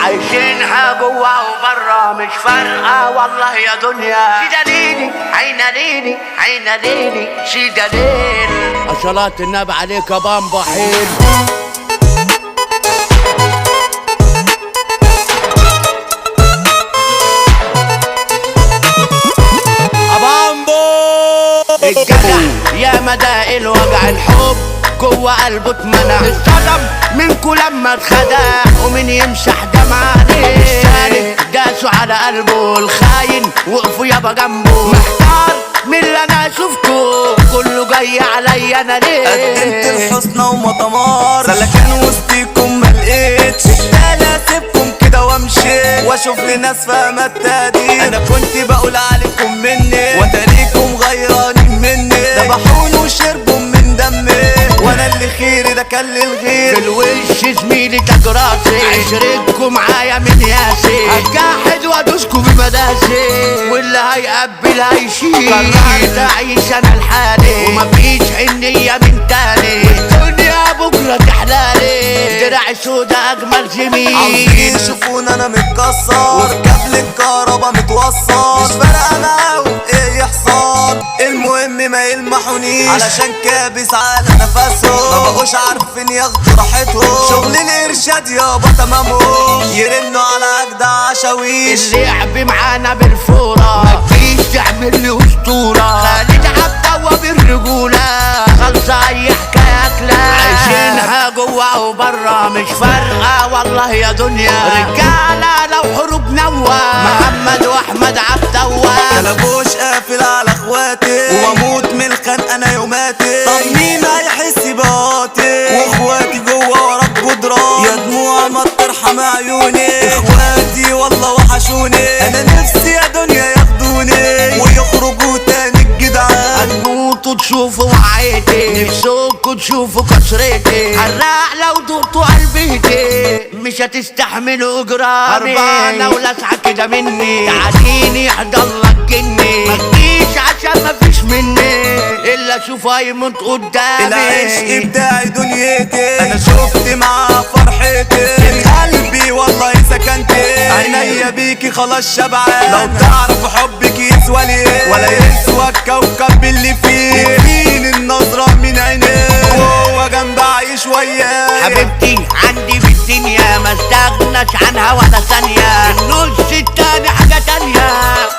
عايشينها جوا وبرا مش فارقة والله يا دنيا. شي دليلي عين ليلي عين ليلي شي دليل. صلاة النبي عليك يا بامبا حيل. الجدع يا مدى الوجع الحب جوه قلبه اتمنع. اتصدم منكو لما اتخدع ومن يمسح دمع عليه. السالك داسوا على قلبه الخاين وقفوا يابا جنبه. محتار من اللي انا شفته كله جاي عليا انا ليه. قدمت الحسنى ومطمار سلكان وسطيكم ملقيتش. لا اسيبكم كده وامشي واشوف لي ناس فاهمة التهديد. انا كنت بقول عليكم مني وتاريكم غيرانين مني. ذبحوني وشربوا من دمي وانا اللي خيري ده كان للغير. في الوش زميلي تاج راسي عشرتكم معايا من ياسي. هتجحد وادوسكوا بمداسي واللي هيقبل هيشيل. قررت اعيش انا لحالي ومفيش حنية من تاني. والدنيا بكرة تحلالي دراعي سودا اجمل زميل. عاوزين يشوفونا انا متكسر وفي كابل الكهربا متوصل. مش فارقة معاهم ايه يحصل المهم ما يلمحونيش علشان كابس على نفسهم. ما بقوش عارفين ياخدوا راحتهم. شغل الارشاد يابا تمامهم يرنوا على اجدع عشاويش. اللعب معانا بالفورة مفيش تعمل لي اسطورة. خالد عبدوا بالرجولة خلصة اي حكاية اكلة. عايشينها جوا وبرا مش فارقة والله يا دنيا. رجالة لو حروب نوى محمد واحمد عبدوا. كلبوش قافل على اخواتي واموت من الخنقة انا يوماتي. طب مين هيحس بقاتي واخواتي جوا ورا الجدران. يا دموع ما ترحم عيوني اخواتي والله وحشوني. انا نفسي يا دنيا ياخدوني ويخرجوا تاني الجدعان. هتموتوا تشوفوا وعيتي نفسكوا تشوفوا كسرتي. حراق لو دقتوا قلبيتي مش هتستحملوا اجرامي. هربانة ولسعة كده مني تعديني يحضرلك جني. متجيش عشان مفيش مني الا اشوف هيموت قدامي. العشق بتاعي دنيتي انا شفت معاه فرحتي. قلبي والله سكنتي عينيا بيكي خلاص شبعان. لو تعرف حبك يسوى ليه ولا يسوى الكوكب اللي فيه. يكفيني النظرة من عينيه وهو جنب عايش وياه. حبيبتي عندي في الدنيا ما استغناش عنها ولا ثانية. النص التاني حاجة تانية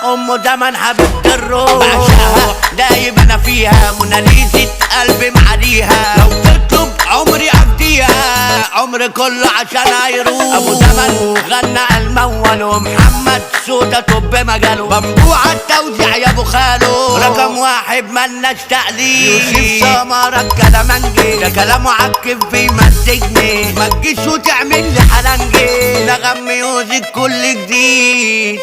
ام زمن حبيبة الروح. بعشقها دايب انا فيها موناليزة قلبي معاليها. لو تطلب عمري افديها عمري كله عشان هيروح. ابو زمن غنى المول ومحمد سودا طب مجاله. بمبوع التوزيع يا ابو خالو رقم واحد ملناش تقليد. يوسف سمرة الكلامنجي ده كلامه عكف بيمزجني. ما تجيش وتعمل لي حلنجي نغم ميوزك كل جديد.